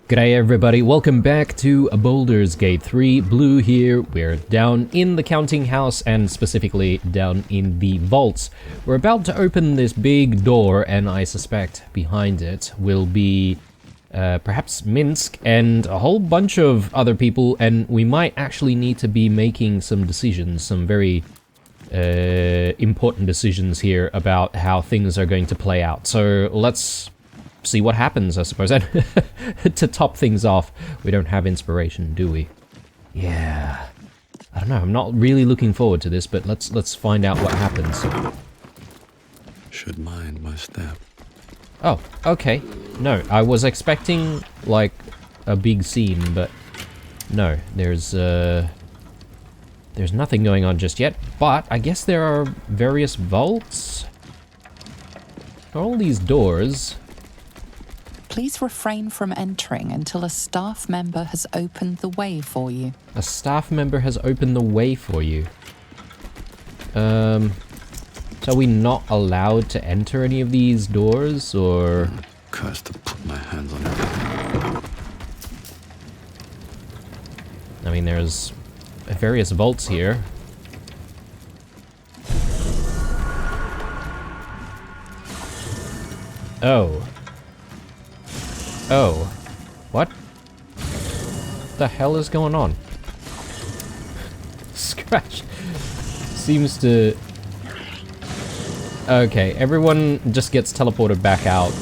G'day everybody, welcome back to Baldur's Gate 3, Blue here. We're down in the counting house and specifically down in the vaults. We're about to open this big door and I suspect behind it will be perhaps Minsk and a whole bunch of other people, and we might actually need to be making some decisions, some very important decisions here about how things are going to play out. So let's see what happens, I suppose. And to top things off, we don't have inspiration, do we? Yeah. I don't know, I'm not really looking forward to this, but let's find out what happens. Should mind my step. Oh, okay. No, I was expecting, like, a big scene, but no, there's nothing going on just yet, but I guess there are various vaults. All these doors. Please refrain from entering until a staff member has opened the way for you. A staff member has opened the way for you. So are we not allowed to enter any of these doors, or...? Cursed to put my hands on it. I mean, there's various vaults here. Oh. Oh. What? The hell is going on? Scratch seems to... Okay, everyone just gets teleported back out.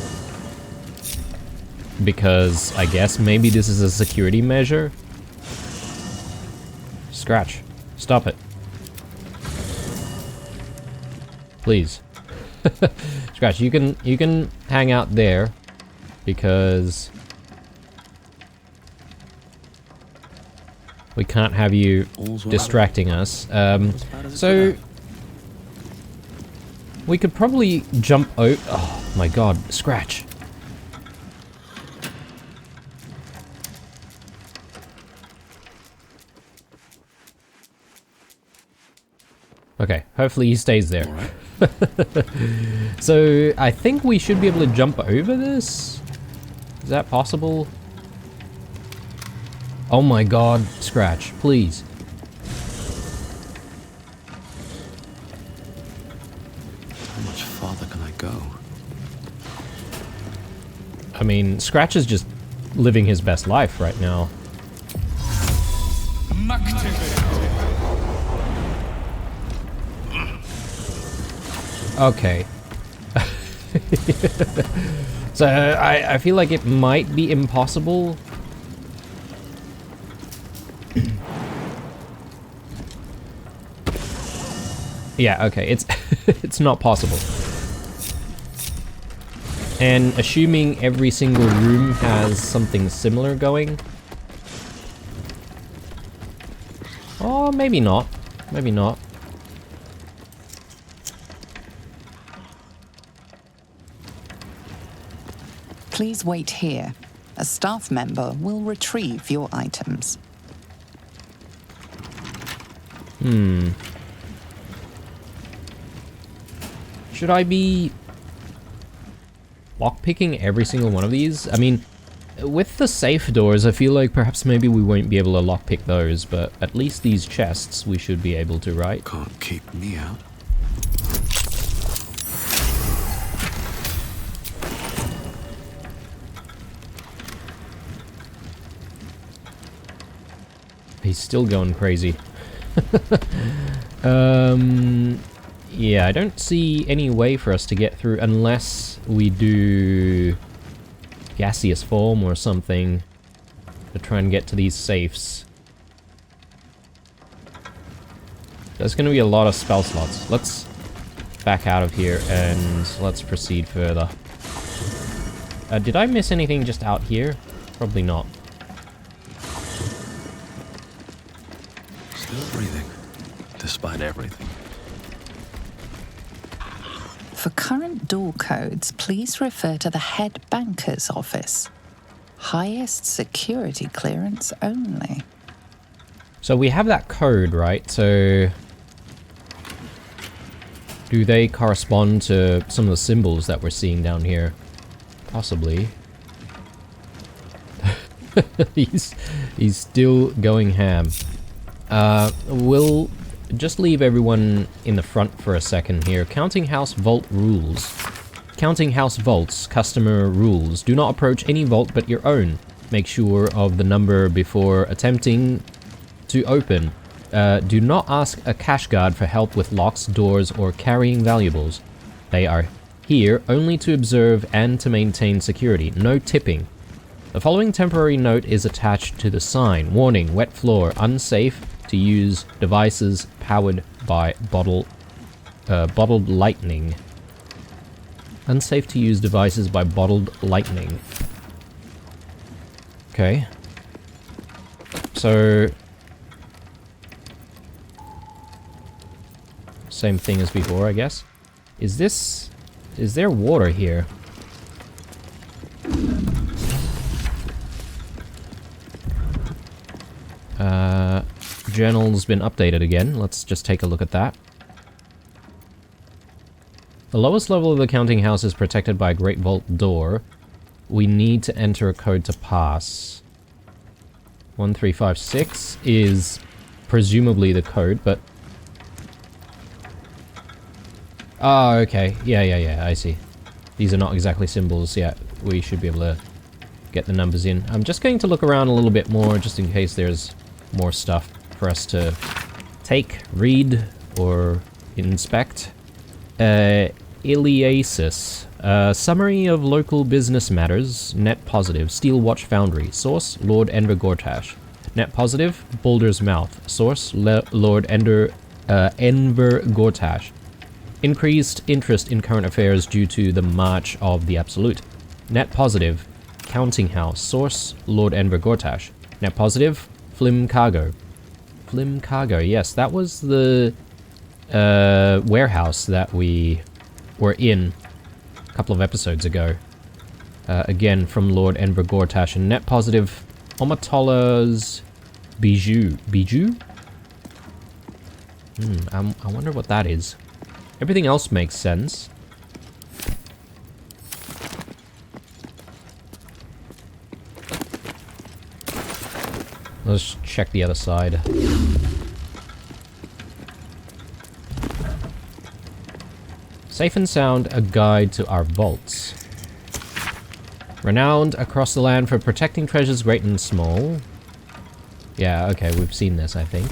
Because, I guess, maybe this is a security measure? Scratch. Stop it. Please. Scratch, you can hang out there. Because we can't have you distracting us. So we could probably jump out. Oh my god, Scratch. Okay, hopefully he stays there. So I think we should be able to jump over this. Is that possible? Oh my god, Scratch, please. How much farther can I go? I mean, Scratch is just living his best life right now. Okay. So, I feel like it might be impossible. Yeah, okay, it's it's not possible. And assuming every single room has something similar going. Oh, maybe not. Maybe not. Please wait here. A staff member will retrieve your items. Should I be lockpicking every single one of these? I mean, with the safe doors, I feel like perhaps maybe we won't be able to lockpick those, but at least these chests we should be able to, right? Can't keep me out. He's still going crazy. Yeah, I don't see any way for us to get through unless we do gaseous form or something to try and get to these safes. There's going to be a lot of spell slots. Let's back out of here and let's proceed further. Did I miss anything just out here? Probably not. Still breathing, despite everything. For current door codes, please refer to the head banker's office. Highest security clearance only. So we have that code, right? So do they correspond to some of the symbols that we're seeing down here? Possibly. he's still going ham. We'll just leave everyone in the front for a second here. Counting house vault rules. Counting house vaults, customer rules. Do not approach any vault but your own. Make sure of the number before attempting to open. Do not ask a cash guard for help with locks, doors, or carrying valuables. They are here only to observe and to maintain security. No tipping. The following temporary note is attached to the sign. Warning, wet floor, unsafe to use devices powered by bottled lightning. Unsafe to use devices by bottled lightning. Okay. So... same thing as before, I guess. Is there water here? Journal's been updated again. Let's just take a look at that. The lowest level of the counting house is protected by a great vault door. We need to enter a code to pass. 1356 is presumably the code, but... oh, okay. Yeah, I see. These are not exactly symbols yet. We should be able to get the numbers in. I'm just going to look around a little bit more, just in case there's more stuff for us to take, read, or inspect. Iliasis. Summary of local business matters. Net positive. Steel Watch Foundry. Source, Lord Enver Gortash. Net positive, Baldur's Mouth. Source, Lord Enver Gortash. Increased interest in current affairs due to the March of the Absolute. Net positive, Counting House. Source, Lord Enver Gortash. Net positive, Flim Cargo. Flim Cargo, yes, that was the warehouse that we were in a couple of episodes ago. Again, from Lord Enver Gortash. And net positive, Omatola's Bijou. Bijou? I wonder what that is. Everything else makes sense. Let's check the other side. Safe and sound, a guide to our vaults. Renowned across the land for protecting treasures great and small. Yeah, okay, we've seen this, I think.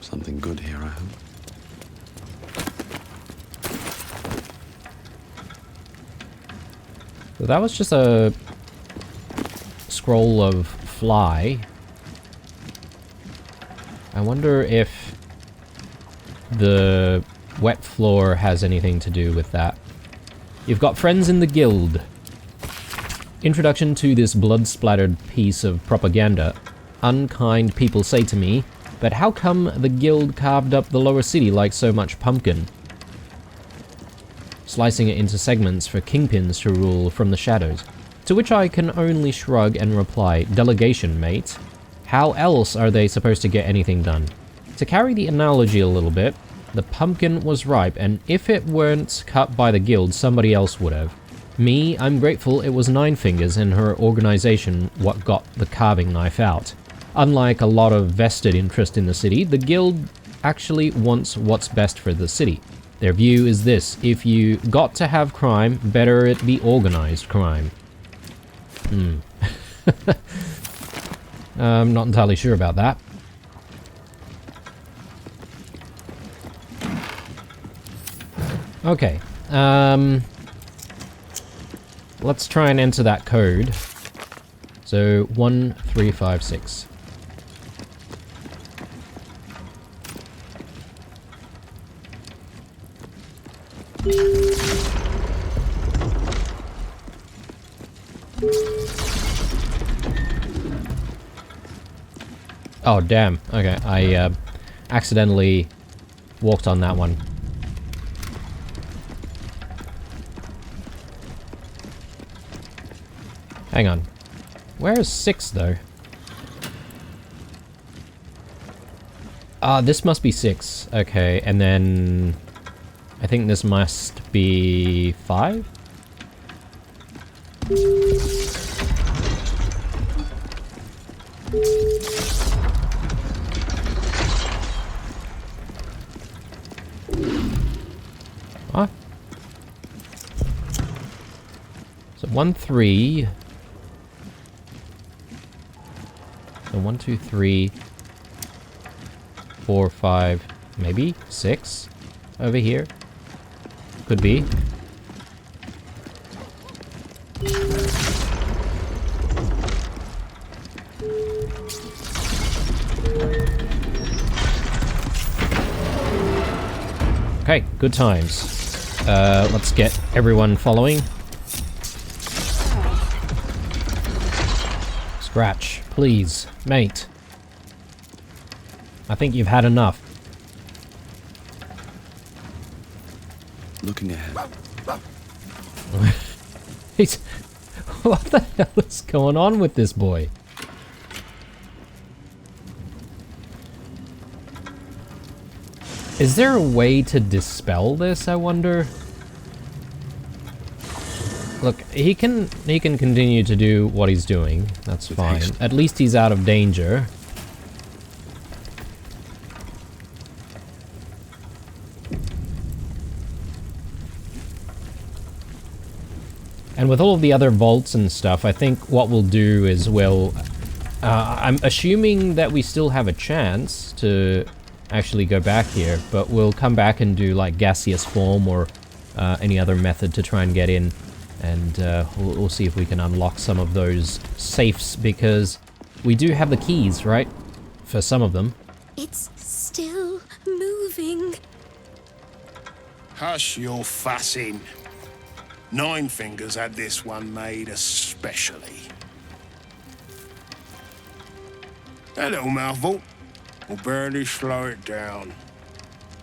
Something good here, I hope. So that was just a scroll of fly. I wonder if the wet floor has anything to do with that. You've got friends in the guild. Introduction to this blood-splattered piece of propaganda. Unkind people say to me, but how come the guild carved up the lower city like so much pumpkin? Slicing it into segments for kingpins to rule from the shadows. To which I can only shrug and reply, delegation, mate. How else are they supposed to get anything done? To carry the analogy a little bit, the pumpkin was ripe, and if it weren't cut by the guild, somebody else would have. Me, I'm grateful it was Nine Fingers and her organization what got the carving knife out. Unlike a lot of vested interest in the city, the guild actually wants what's best for the city. Their view is this: if you got to have crime, better it be organized crime. I'm not entirely sure about that. Okay, let's try and enter that code. So, 1356. Oh, damn. Okay, I accidentally walked on that one. Hang on. Where is 6, though? Ah, this must be 6. Okay, and then... I think this must be 5? Huh? So 1, 3. So 1, 2, 3, 4, 5, maybe 6 over here. Could be. Okay, good times. Let's get everyone following. Scratch, please, mate. I think you've had enough. Looking ahead. He's... What the hell is going on with this boy? Is there a way to dispel this, I wonder? Look, he can continue to do what he's doing. That's fine. At least he's out of danger. And with all of the other vaults and stuff, I think what we'll do is we'll... I'm assuming that we still have a chance to actually go back here, but we'll come back and do like gaseous form or any other method to try and get in. And we'll see if we can unlock some of those safes, because we do have the keys, right? For some of them. It's still moving. Hush your fussing. Nine Fingers had this one made especially. That little mouthful will barely slow it down.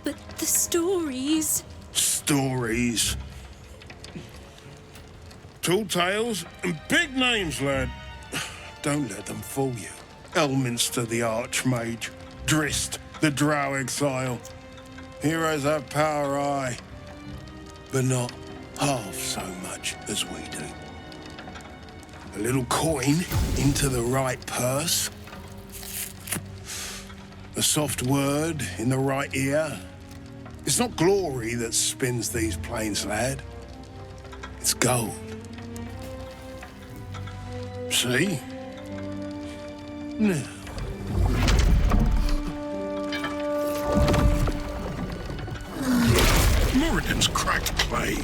But the stories... Stories. Tall tales and big names, lad. Don't let them fool you. Elminster the Archmage, Drist the Drow Exile. Heroes have power, aye, but not half so much as we do. A little coin into the right purse. A soft word in the right ear. It's not glory that spins these plains, lad. It's gold. See? Now. Moradin's cracked clay.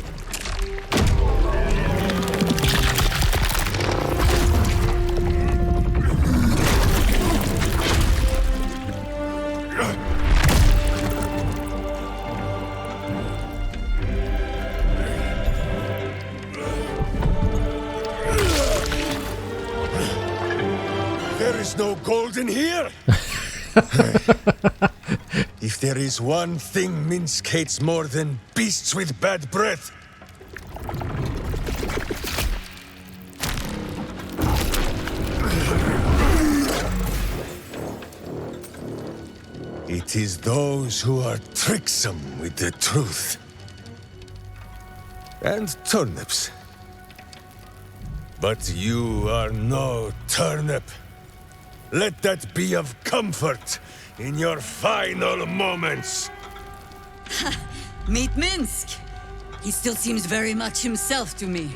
There is no gold in here! If there is one thing Minsk hates more than beasts with bad breath, it is those who are tricksome with the truth. And turnips. But you are no turnip. Let that be of comfort in your final moments. Meet Minsk. He still seems very much himself to me.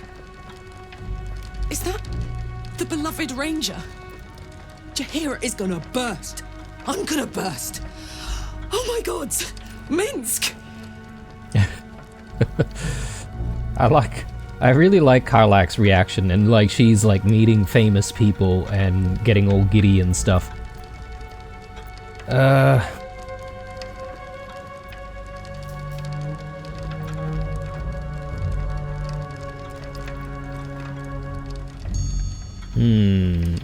Is that the beloved ranger? Jahira is gonna burst. I'm gonna burst. Oh my god! Minsk! I really like Karlach's reaction, and like she's like meeting famous people and getting all giddy and stuff.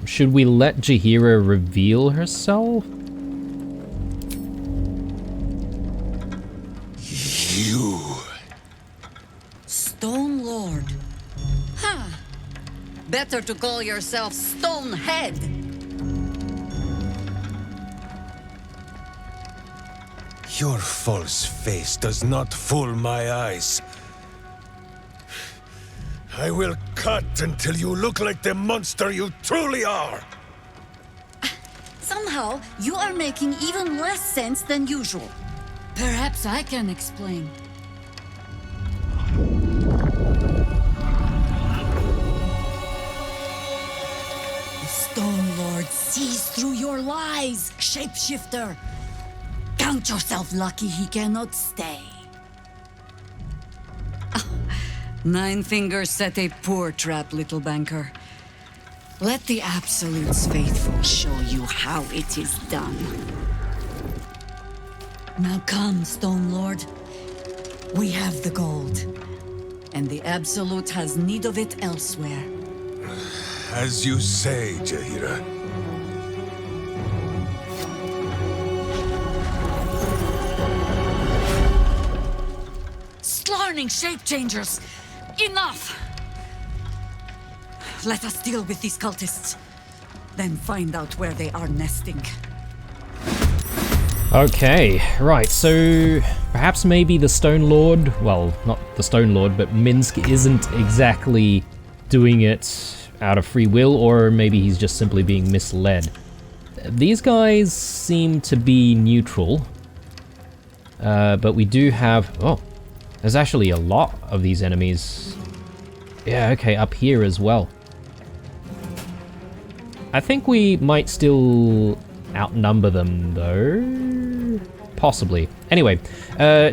Should we let Jahira reveal herself? You. Stone Lord. Huh. Better to call yourself Stonehead. Your false face does not fool my eyes. I will cut until you look like the monster you truly are! Somehow, you are making even less sense than usual. Perhaps I can explain. The Stone Lord sees through your lies, shapeshifter. Count yourself lucky he cannot stay. Nine Fingers set a poor trap, little banker. Let the Absolute's faithful show you how it is done. Now come, Stone Lord. We have the gold, and the Absolute has need of it elsewhere. As you say, Jaheira. Slarning shape changers! Enough! Let us deal with these cultists, then find out where they are nesting. Okay, right, so perhaps maybe the Stone Lord, well, not the Stone Lord, but Minsk isn't exactly doing it out of free will, or maybe he's just simply being misled. These guys seem to be neutral, but we do have... Oh, there's actually a lot of these enemies. Yeah, okay, up here as well. I think we might still outnumber them, though. Possibly. Anyway,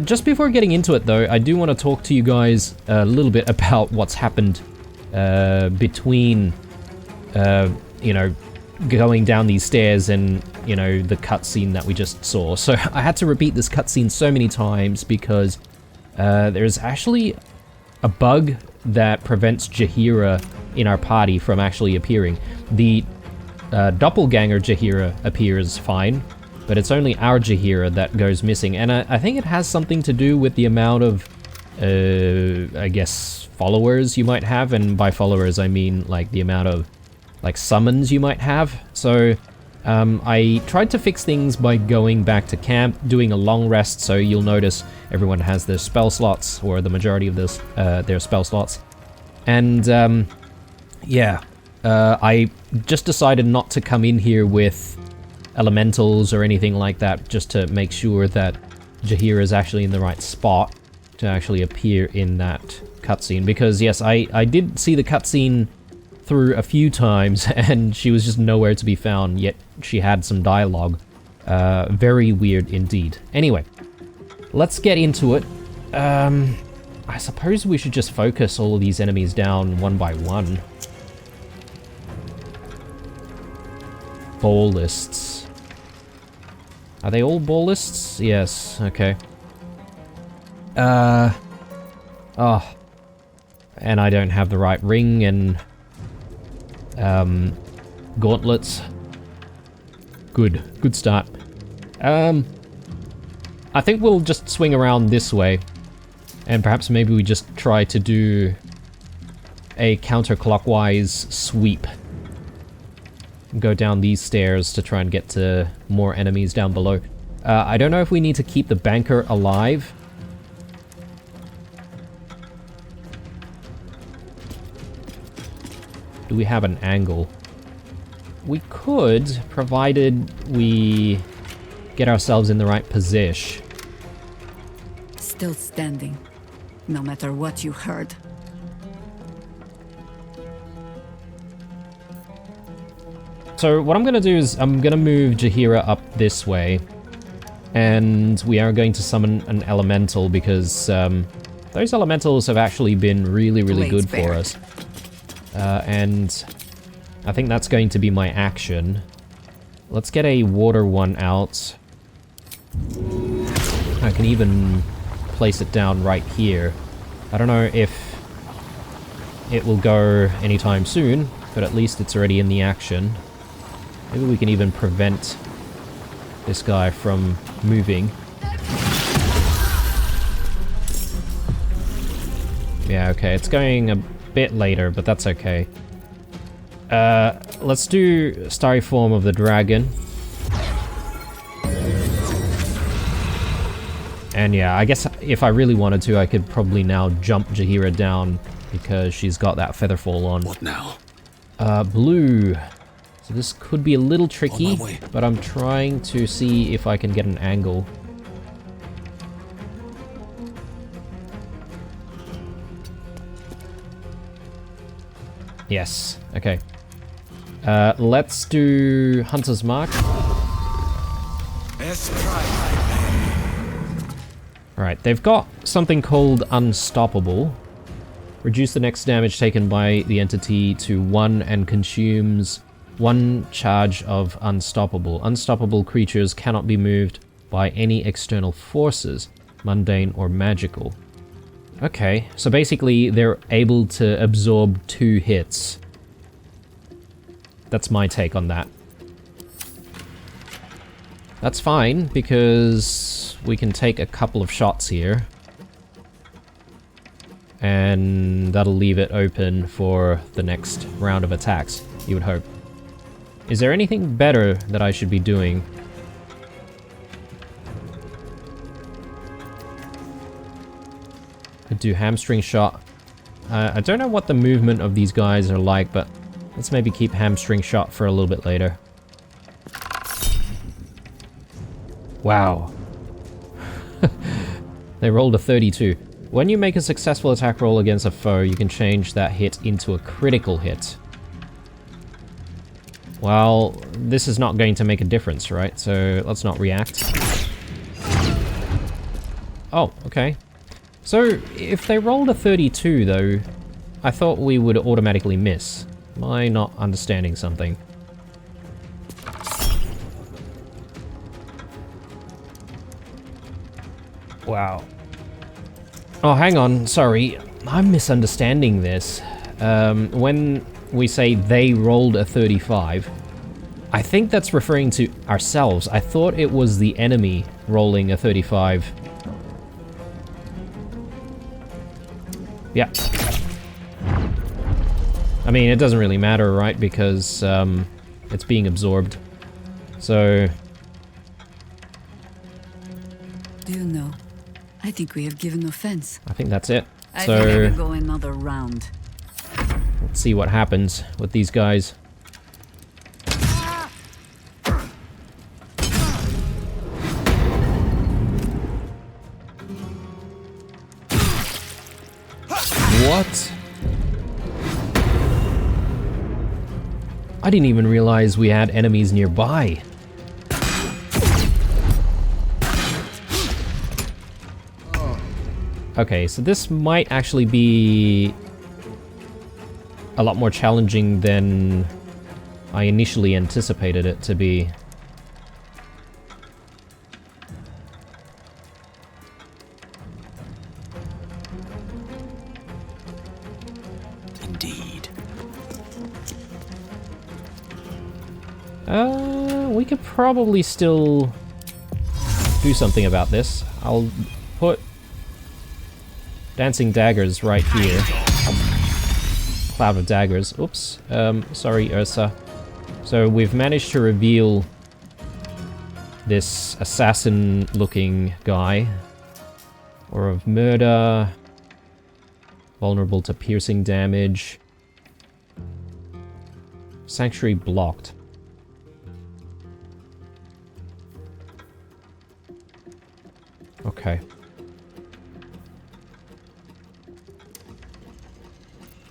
just before getting into it, though, I do want to talk to you guys a little bit about what's happened between, you know, going down these stairs and, you know, the cutscene that we just saw. So I had to repeat this cutscene so many times because there's actually a bug that prevents Jaheira in our party from actually appearing. The doppelganger Jaheira appears fine, but it's only our Jaheira that goes missing, and I think it has something to do with the amount of, I guess, followers you might have, and by followers I mean like the amount of like summons you might have. So I tried to fix things by going back to camp, doing a long rest, so you'll notice everyone has their spell slots, or the majority of this, their spell slots. And yeah, I just decided not to come in here with elementals or anything like that, just to make sure that Jaheira is actually in the right spot to actually appear in that cutscene. Because yes, I did see the cutscene through a few times, and she was just nowhere to be found, yet she had some dialogue. Very weird indeed. Anyway, let's get into it. I suppose we should just focus all of these enemies down one by one. Ballists. Are they all ballists? Yes, okay. Oh. And I don't have the right ring and gauntlets. Good start. I think we'll just swing around this way, and perhaps maybe we just try to do a counterclockwise sweep. Go down these stairs to try and get to more enemies down below. I don't know if we need to keep the banker alive. Do we have an angle? We could, provided we get ourselves in the right position. Still standing, no matter what you heard. So what I'm going to do is I'm going to move Jaheira up this way, and we are going to summon an elemental because those elementals have actually been really good for us. And I think that's going to be my action. Let's get a water one out. I can even place it down right here. I don't know if it will go anytime soon, but at least it's already in the action. Maybe we can even prevent this guy from moving. Yeah, okay, it's going a bit later, but that's okay. Let's do Starry Form of the Dragon. And yeah, I guess if I really wanted to, I could probably now jump Jaheira down because she's got that feather fall on. What now? Blue. So this could be a little tricky, On my way. but I'm trying to see if I can get an angle. Yes, okay. Let's do Hunter's Mark. Alright, they've got something called Unstoppable. Reduce the next damage taken by the entity to 1 and consumes 1 charge of Unstoppable. Unstoppable creatures cannot be moved by any external forces, mundane or magical. Okay, so basically they're able to absorb 2 hits. That's my take on that. That's fine, because we can take a couple of shots here. And that'll leave it open for the next round of attacks, you would hope. Is there anything better that I should be doing? Could do hamstring shot. I don't know what the movement of these guys are like, but let's maybe keep hamstring shot for a little bit later. Wow. They rolled a 32. When you make a successful attack roll against a foe, you can change that hit into a critical hit. Well, this is not going to make a difference, right? So let's not react. Oh, okay. So if they rolled a 32 though, I thought we would automatically miss. Am I not understanding something? Wow. Oh, hang on, sorry. I'm misunderstanding this. When we say they rolled a 35, I think that's referring to ourselves. I thought it was the enemy rolling a 35. Yeah. I mean, it doesn't really matter, right? Because it's being absorbed. So... Do you know? I think we have given offense. I think that's it. I think I So can go another round. let's see what happens with these guys. What? I didn't even realize we had enemies nearby. Okay, so this might actually be a lot more challenging than I initially anticipated it to be. Indeed. We could probably still do something about this. I'll put dancing daggers right here. Cloud of daggers. Oops. Sorry, Ursa. So we've managed to reveal this assassin-looking guy. Or of murder. Vulnerable to piercing damage. Sanctuary blocked. Okay.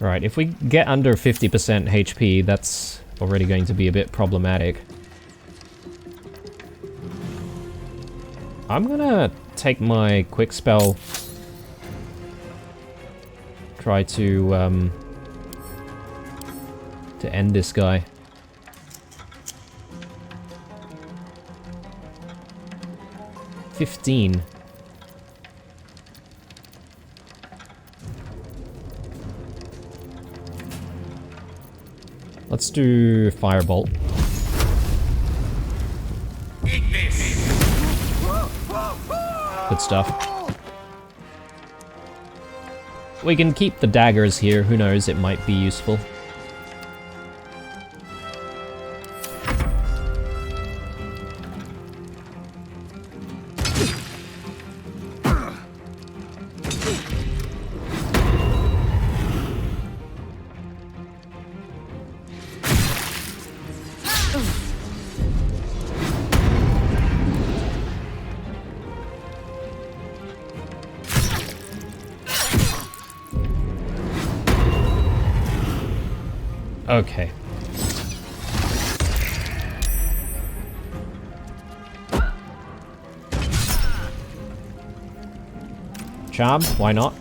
Alright, if we get under 50% HP, that's already going to be a bit problematic. I'm gonna take my quick spell. Try to end this guy. $15. Let's do Firebolt. Good stuff. We can keep the daggers here, who knows, it might be useful. Okay. Charm, why not?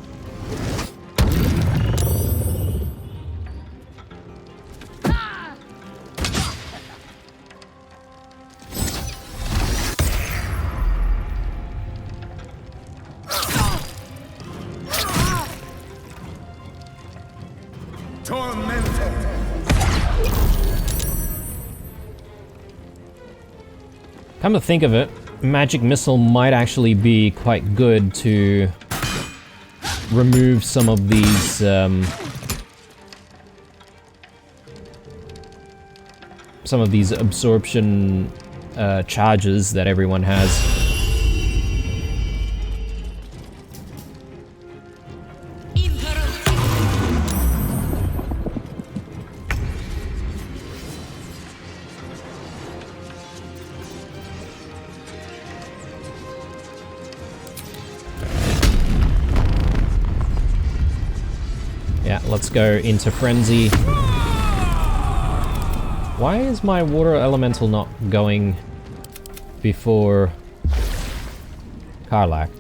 Come to think of it, magic missile might actually be quite good to remove some of these absorption charges that everyone has. Yeah, let's go into frenzy. Why is my water elemental not going before Karlach?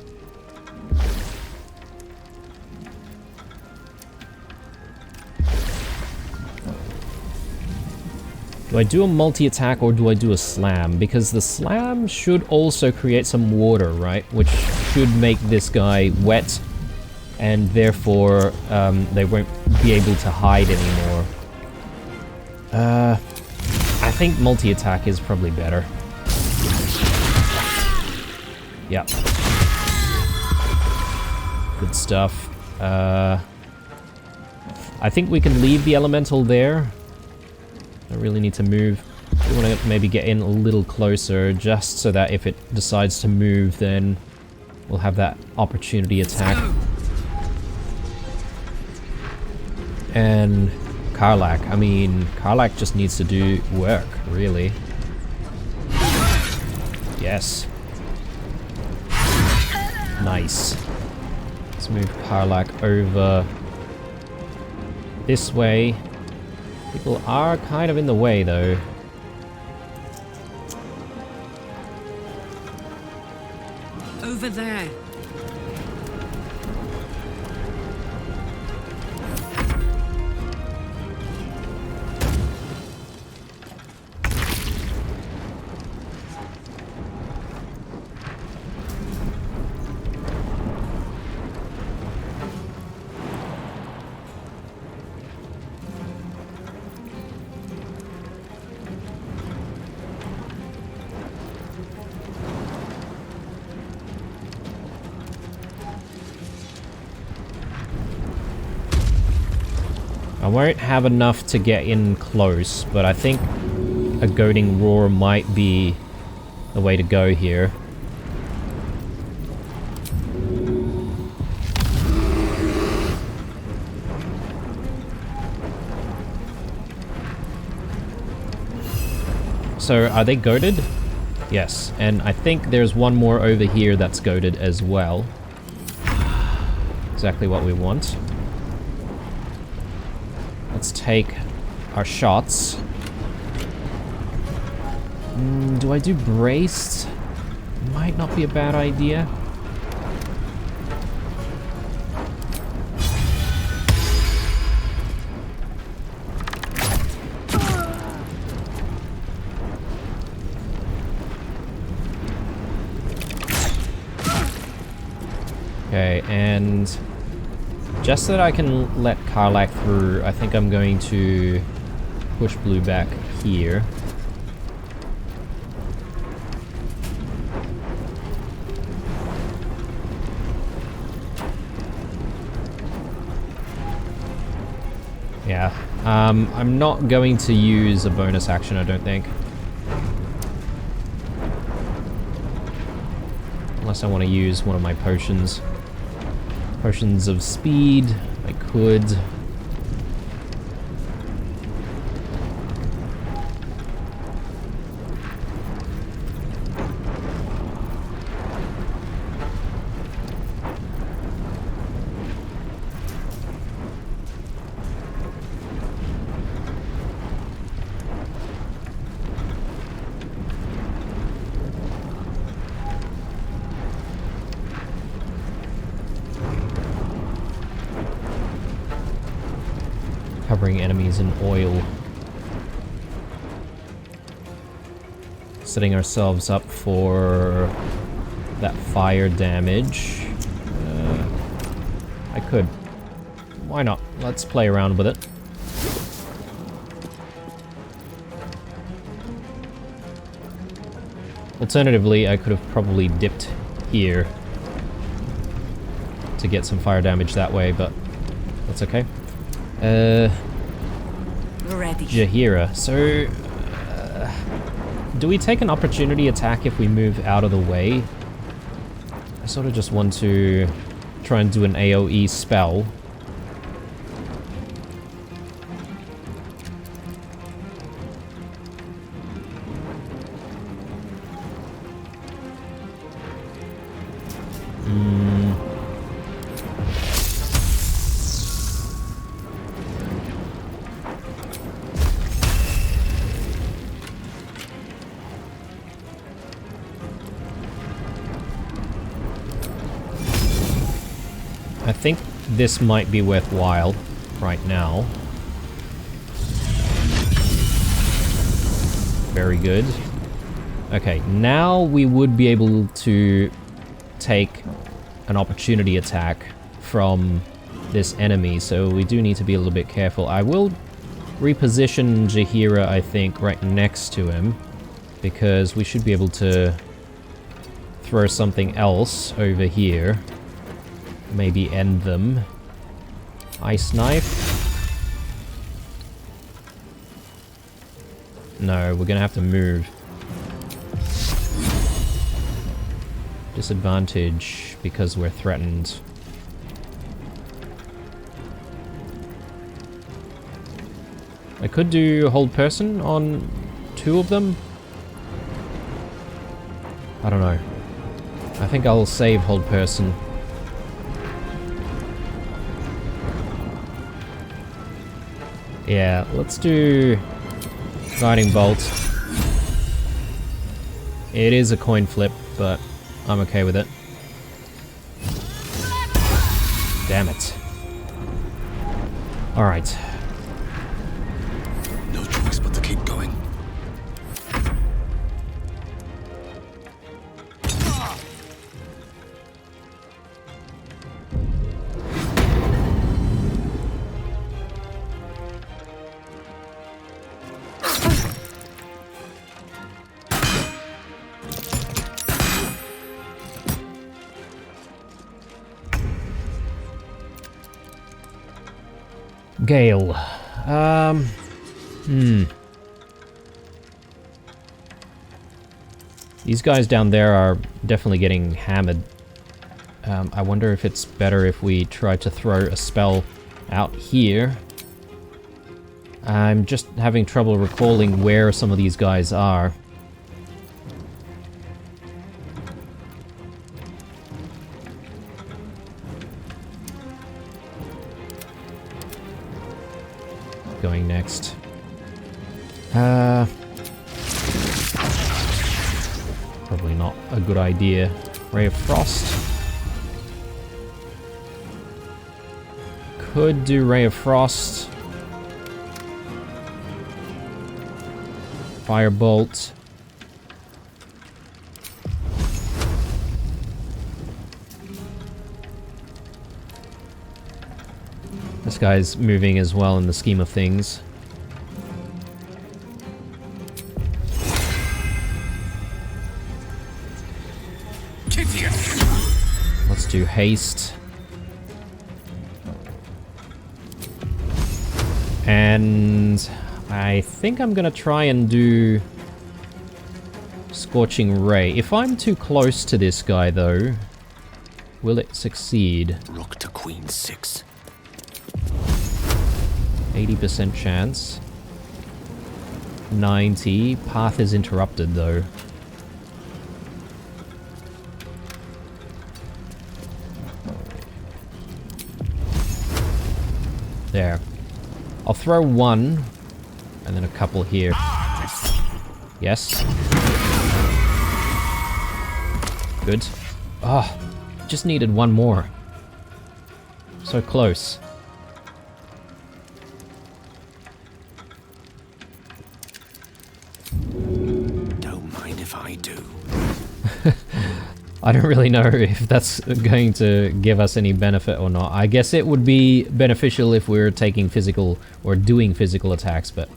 Do I do a multi-attack or do I do a slam? Because the slam should also create some water, right? Which should make this guy wet, and therefore they won't be able to hide anymore. I think multi-attack is probably better. Yeah. Good stuff. I think we can leave the elemental there. I really need to move. We want to maybe get in a little closer, just so that if it decides to move, then we'll have that opportunity attack. And Karlach, I mean, Karlach just needs to do work, really. Yes. Nice. Let's move Karlach over this way. People are kind of in the way, though. Over there. I won't have enough to get in close, but I think a goading roar might be the way to go here. So, are they goaded? Yes, and I think there's one more over here that's goaded as well. Exactly what we want. Let's take our shots. Do I do braced? Might not be a bad idea. Okay, and just so that I can let Karlach through, I think I'm going to push blue back here. Yeah, I'm not going to use a bonus action, I don't think. Unless I want to use one of my potions. Potions of speed, I could. Covering enemies in oil. Setting ourselves up for that fire damage. I could. Why not? Let's play around with it. Alternatively, I could have probably dipped here to get some fire damage that way, but that's okay. Ready. Jaheira. So, do we take an opportunity attack if we move out of the way? I sort of just want to try and do an AoE spell. I think this might be worthwhile right now. Very good. Okay, now we would be able to take an opportunity attack from this enemy, so we do need to be a little bit careful. I will reposition Jaheira, I think, right next to him, because we should be able to throw something else over here. Maybe end them. Ice knife. No, we're gonna have to move. Disadvantage because we're threatened. I could do hold person on 2 of them. I don't know. I think I'll save hold person. Yeah, let's do guiding bolt. It is a coin flip, but I'm okay with it. Damn it. Alright. No choice but to keep going. Gale. These guys down there are definitely getting hammered. I wonder if it's better if we try to throw a spell out here. I'm just having trouble recalling where some of these guys are. Going next. Probably not a good idea. Ray of Frost. Could do Ray of Frost. Firebolt. This guy's moving as well in the scheme of things. Let's do haste. And I think I'm gonna try and do Scorching Ray. If I'm too close to this guy though, will it succeed? Rook to queen 6. 80% chance. 90. Path is interrupted though. There. I'll throw one, and then a couple here. Yes. Good. Oh, just needed one more. So close. if I do. I don't really know if that's going to give us any benefit or not. I guess it would be beneficial if we were taking physical or doing physical attacks, but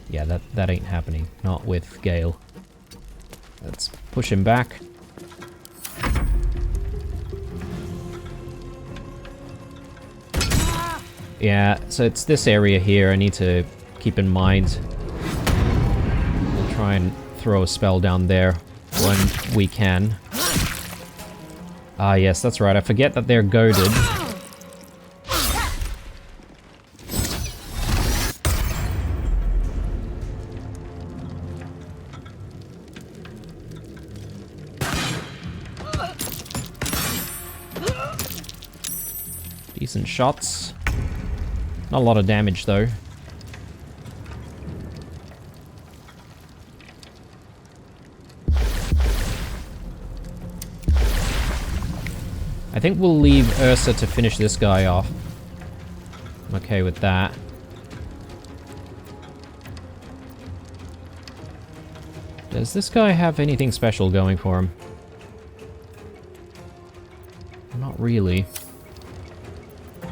yeah, that ain't happening. Not with Gale. Let's push him back. Yeah, so it's this area here I need to keep in mind. We'll try and throw a spell down there when we can. Ah, yes, that's right. I forget that they're goaded. Decent shots. Not a lot of damage, though. I think we'll leave Ursa to finish this guy off. I'm okay with that. Does this guy have anything special going for him? Not really.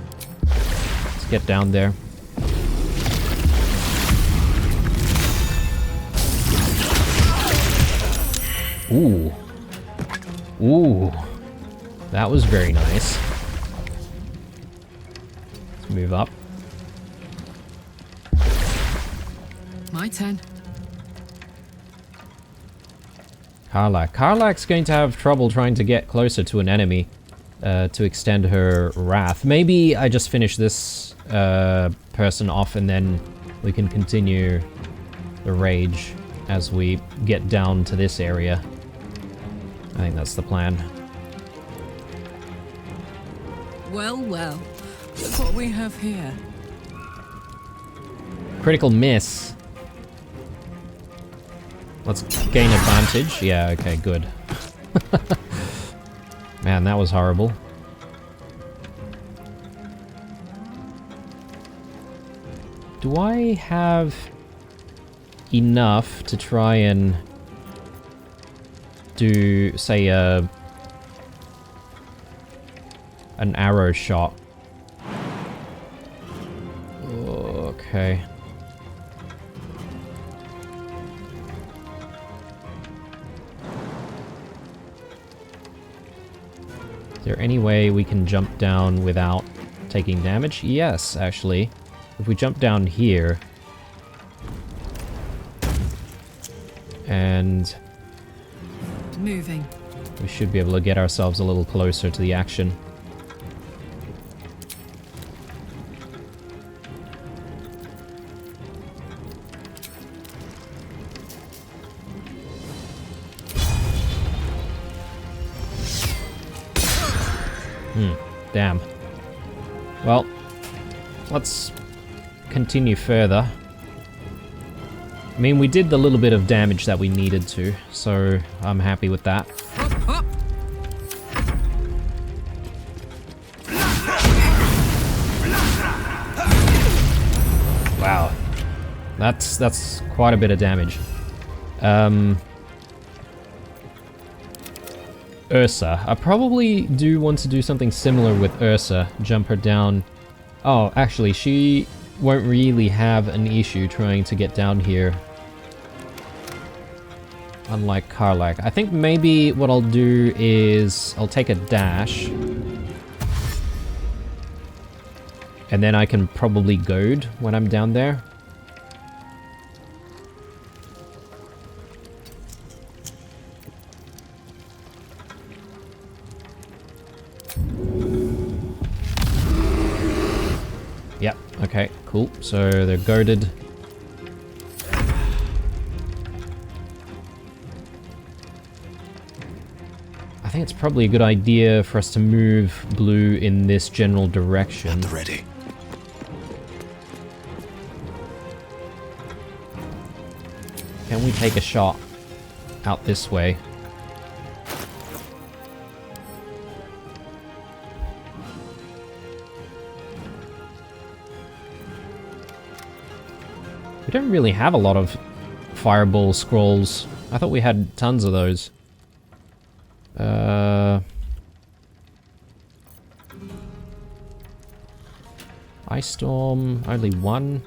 Let's get down there. Ooh. Ooh. That was very nice. Let's move up. My turn. Karlach. Karlach's going to have trouble trying to get closer to an enemy to extend her wrath. Maybe I just finish this person off and then we can continue the rage as we get down to this area. I think that's the plan. Well, well. Look what we have here. Critical miss. Let's gain advantage. Yeah, okay, good. Man, that was horrible. Do I have enough to try and do, say, an arrow shot? Okay. Is there any way we can jump down without taking damage? Yes, actually. If we jump down here and moving, we should be able to get ourselves a little closer to the action. Damn. Well, let's continue further. I mean, we did the little bit of damage that we needed to, so I'm happy with that. Wow. That's quite a bit of damage. Ursa. I probably do want to do something similar with Ursa. Jump her down. Oh, actually, she won't really have an issue trying to get down here. Unlike Karlach. I think maybe what I'll do is I'll take a dash. And then I can probably goad when I'm down there. Yep, okay, cool. So they're goaded. I think it's probably a good idea for us to move Blue in this general direction. At the ready. Can we take a shot out this way? We don't really have a lot of fireball scrolls I thought we had tons of those. Ice Storm, only one.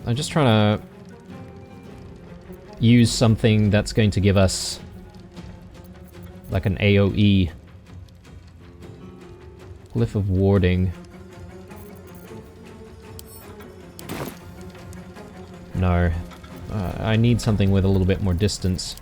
I'm just trying to use something that's going to give us like an AoE. Glyph of Warding. No. I need something with a little bit more distance.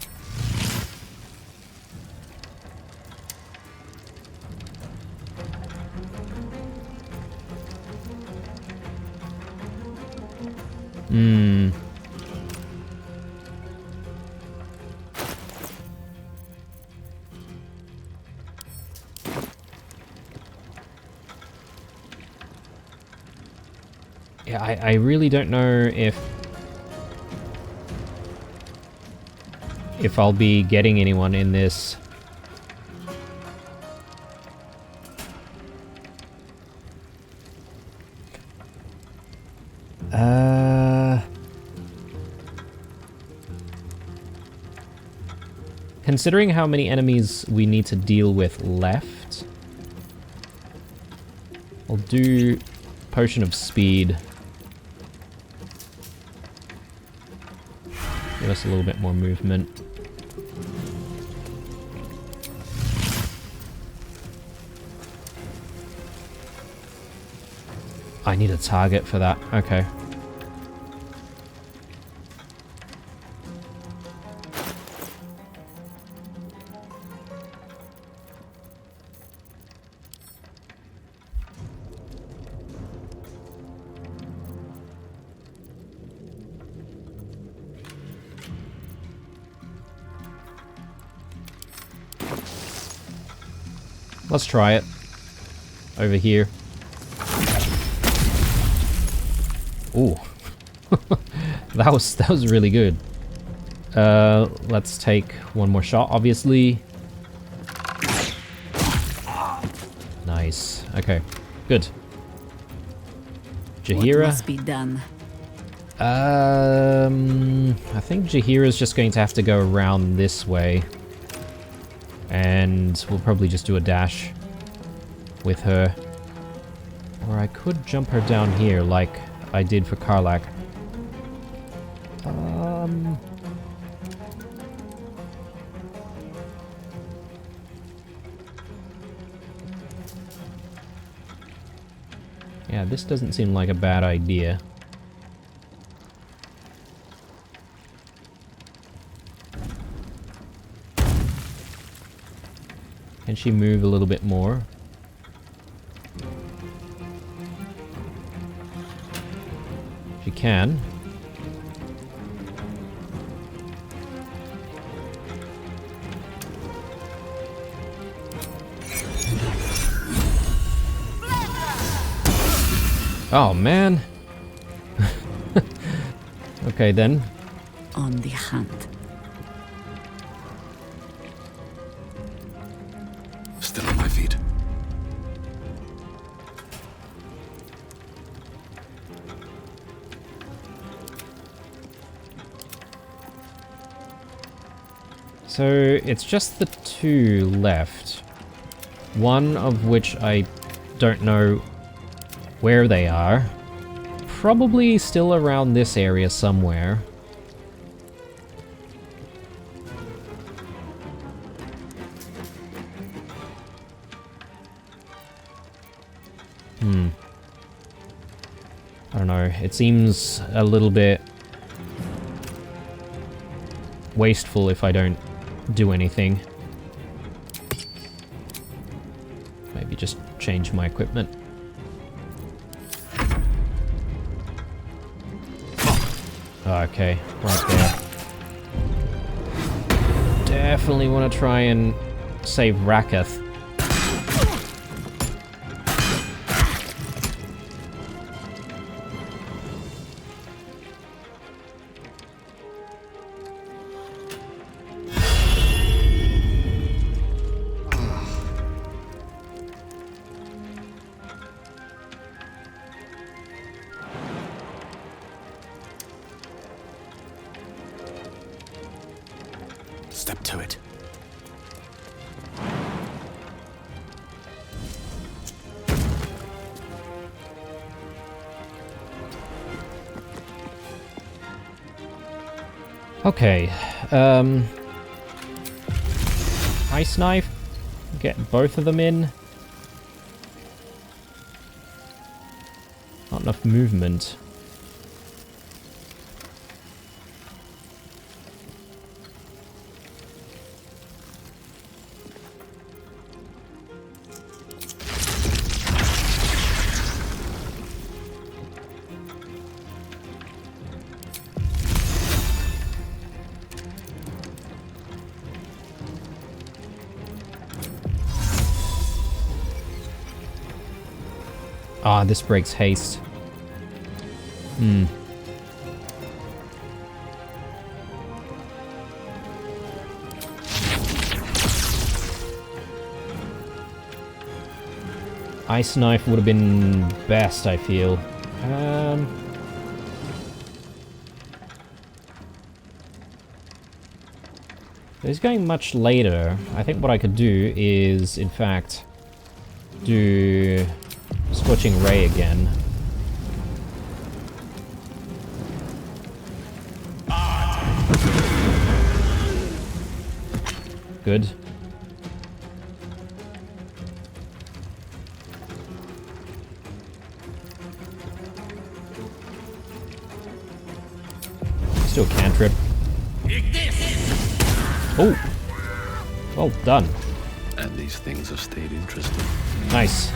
Yeah, I really don't know if I'll be getting anyone in this. Considering how many enemies we need to deal with left, I'll do Potion of Speed. Give us a little bit more movement. I need a target for that. Okay. Let's try it. Over here. Ooh. that was really good. Let's take one more shot, obviously. Nice. Okay. Good. Jahira. What must be done? I think Jahira's just going to have to go around this way. And we'll probably just do a dash with her. Or I could jump her down here like I did for Karlach. Yeah, this doesn't seem like a bad idea. Can she move a little bit more? She can. Oh, man. Okay, then. On the hunt. Still on my feet. So, it's just the two left. One of which I don't know where they are. Probably still around this area somewhere. I don't know, it seems a little bit wasteful if I don't do anything. Maybe just change my equipment. Okay, right there. Definitely want to try and save Raketh. Step to it. Okay, ice knife, get both of them in. Not enough movement. Ah, this breaks haste. Ice knife would have been best, I feel. It's going much later. I think what I could do is, in fact, do Scorching Ray again. Good. Still cantrip. Oh! Well done. And these things have stayed interesting. Nice.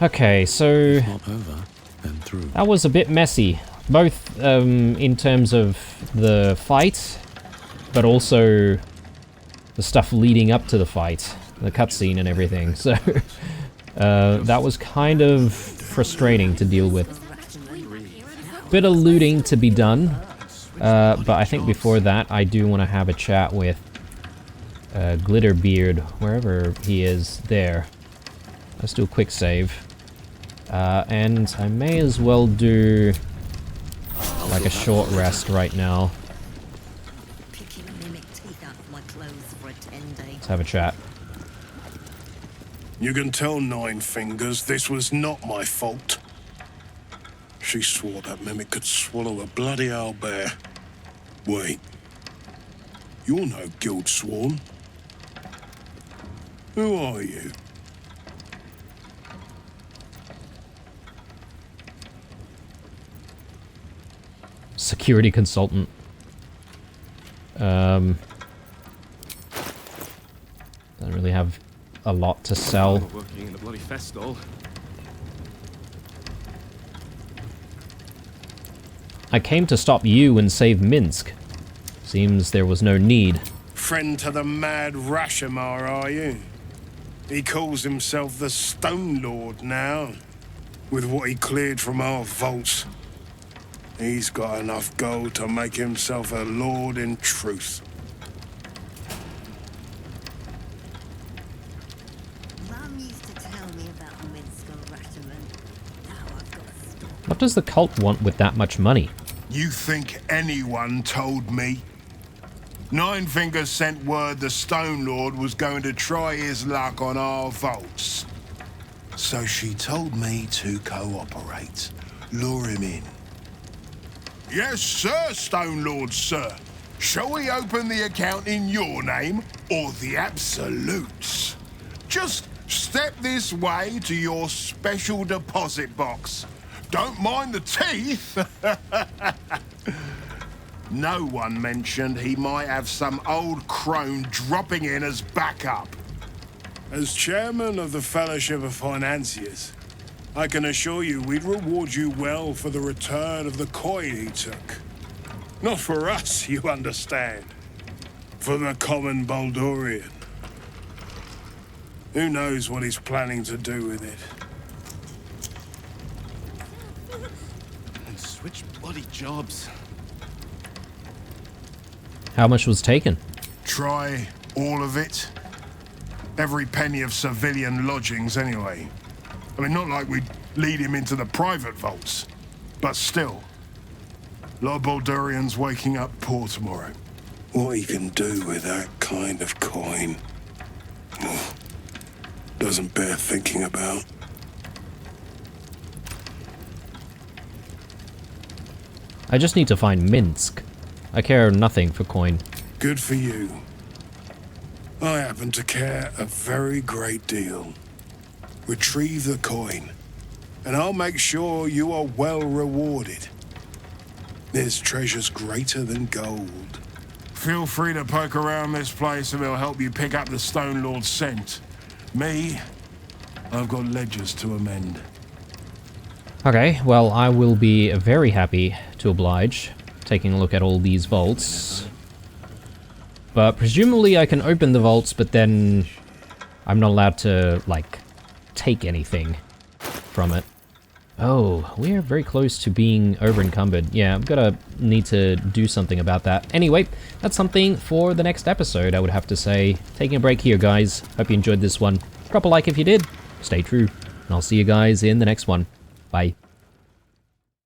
Okay, so Not over and through. that was a bit messy, both in terms of the fight, but also the stuff leading up to the fight, the cutscene and everything. So that was kind of frustrating to deal with. Bit of looting to be done, but I think before that I do want to have a chat with Glitterbeard, wherever he is there. Let's do a quick save. And I may as well do like a short rest right now. Let's have a chat. You can tell Nine Fingers this was not my fault. She swore that mimic could swallow a bloody owlbear. Wait. You're no guild sworn. Who are you? Security consultant. Doesn't really have a lot to sell. Working in the bloody festival. I came to stop you and save Minsk. Seems there was no need. Friend to the mad Rashomar, are you? He calls himself the Stone Lord now. With what he cleared from our vaults. He's got enough gold to make himself a lord in truth. Mum used to tell me about Minsk and Rashomon. Now I've got to stop. What does the cult want with that much money? You think anyone told me? Nine Fingers sent word the Stone Lord was going to try his luck on our vaults. So she told me to cooperate. Lure him in. Yes, sir, Stone Lord, sir. Shall we open the account in your name or the Absolute's? Just step this way to your special deposit box. Don't mind the teeth. No one mentioned he might have some old crone dropping in as backup. As chairman of the Fellowship of Financiers, I can assure you we'd reward you well for the return of the coin he took. Not for us, you understand. For the common Baldurian. Who knows what he's planning to do with it? And switch bloody jobs. How much was taken? Try all of it. Every penny of civilian lodgings, anyway. I mean, not like we'd lead him into the private vaults. But still. A lot of Baldurians waking up poor tomorrow. What he can do with that kind of coin doesn't bear thinking about. I just need to find Minsk. I care nothing for coin. Good for you. I happen to care a very great deal. Retrieve the coin, and I'll make sure you are well rewarded. There's treasures greater than gold. Feel free to poke around this place and it'll help you pick up the Stone Lord's scent. Me, I've got ledgers to amend. Okay, well, I will be very happy to oblige, taking a look at all these vaults. But presumably I can open the vaults, but then I'm not allowed to, like, take anything from it. Oh, we're very close to being over-encumbered. Yeah, I'm gonna need to do something about that. Anyway, that's something for the next episode, I would have to say. Taking a break here, guys. Hope you enjoyed this one. Drop a like if you did. Stay true. And I'll see you guys in the next one. Bye.